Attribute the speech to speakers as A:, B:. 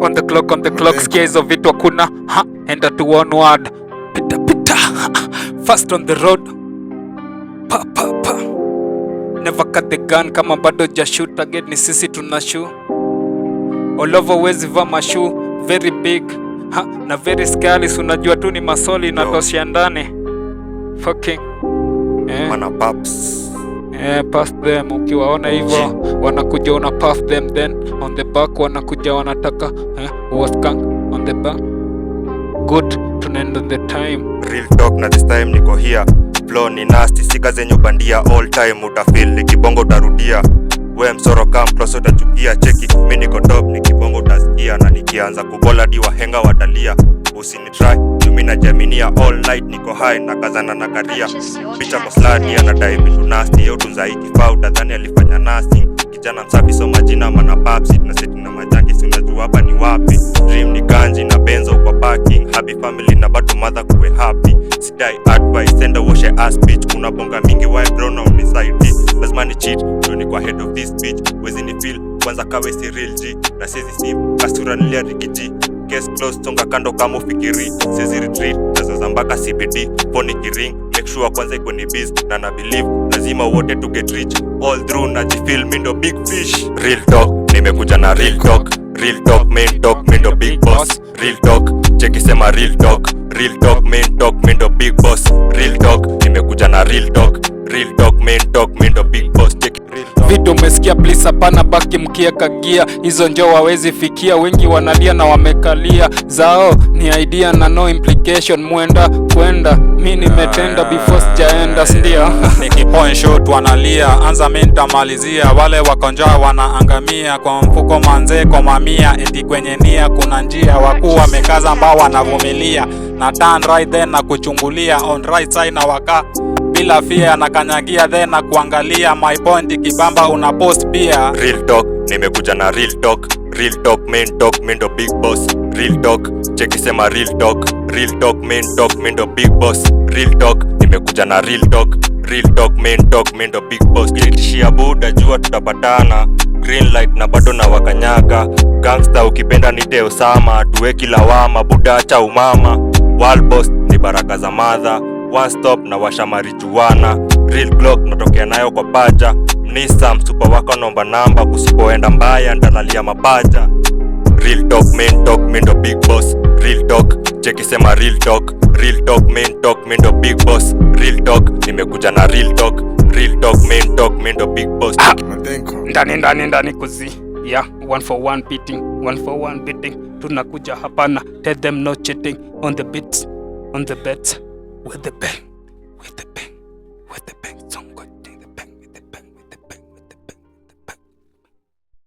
A: On the clock, sikia hizo vitu hakuna. Enter to one word. Pita. Fast on the road. Pa. Never cut the gun kama bado ja shoot again, ni sisi tunashoot. All over wezi va mashoe, very big. Na very scary, unajua tu ni masoli na toshia ndani. Fucking.
B: Mana paps.
A: Pass them, ukiwaona hivyo wanakuja una pass them, then on the back wanakuja wanataka was gang on the back. Good, tunaenda the time.
B: Real talk na this time niko here. Flow ni nasty, sika zenye bandia all time utafeel, nikibongo utarudia. We msoro come close utachukia, cheki mimi niko top, nikibongo utasikia, na nikianza kubola di wahenga watalia. Usini try, mimi najaminia all night niko high na kazana na karia. Picha kwa sladi anadai vitu nasty, yo tunzai kifaa utadhani alifanya nasi. Kijana msafi so majina mana papsi, na seti na majangi si unajua hapa ni wapi. Dream ni ganji na benzo kwa parking, happy family na bado mother kuwe happy. Sidai advice, senda washe ass bitch, kuna bonga mingi why bro na unisaidi. Lazima ni cheat, ndio ni kwa head of this bitch. Wezi ni feel, kwanza kawe si real G. Na sezi sim, kasura nilia rikiji. Case closed, songa kando kama ufikiri. Sezi retreat, nazo zambaka CBD. Phone kiring, make sure kwanza iko ni biz. Na believe, lazima wote to get rich. All through na jifeel, mindo big fish. Real talk, nimekuja na real talk. Real talk, main talk, mindo big boss. Real talk, cheki sema real talk. Real talk, main talk, mindo big boss. Real talk, nimekuja na real talk. Real talk, main talk, mindo big boss. Cheki real talk.
A: Vitu umesikia please, hapana baki mkieka gia. Hizo njo wawezi fikia, wengi wanalia na wamekalia. Zao ni idea na no implication, muenda kwenda. Mi nimetenda before sijaenda, sindio?
C: Nikipoint shoot wanalia, anza mi nitamalizia. Wale wakonja wanaangamia, kwa mfuko manze kwa mamia. Eti kwenye nia kuna njia, wakuu wamekaza ambao wanavumilia. Na turn right then na kuchungulia, on right side na waka bila fear na kanyagia then na kuangalia. My point kibamba una post pia.
B: Real talk, nimekuja na real talk. Real talk, main talk, mindo big boss. Real talk, cheki sema real talk. Real talk, main talk, mindo big boss. Real talk, nimekuja na real talk. Real talk, main talk, mindo big boss. Kilitishia buda jua tutapatana. Green light na bado na wakanyaga. Gangster ukipenda nite Osama, tuweki lawama buda acha umama. World boss ni baraka za madha. One stop na washa marijuana. Real Glock natokea nayo kwa paja. Mnisa msupa wako nomba namba, kusipoenda mbaya ndalalia mapaja. Real talk, main talk, mindo big boss. Real talk, cheki sema real talk. Real talk, main talk, mindo big boss. Real talk, nimekuja na real talk. Real talk, main talk, mindo big boss.
A: Ndani kuzi. Yeah, 1 for 1 beating, 1 for 1 beating. Tunakuja hapana, tell them no cheating. On the beats, on the bets, with the bang, with the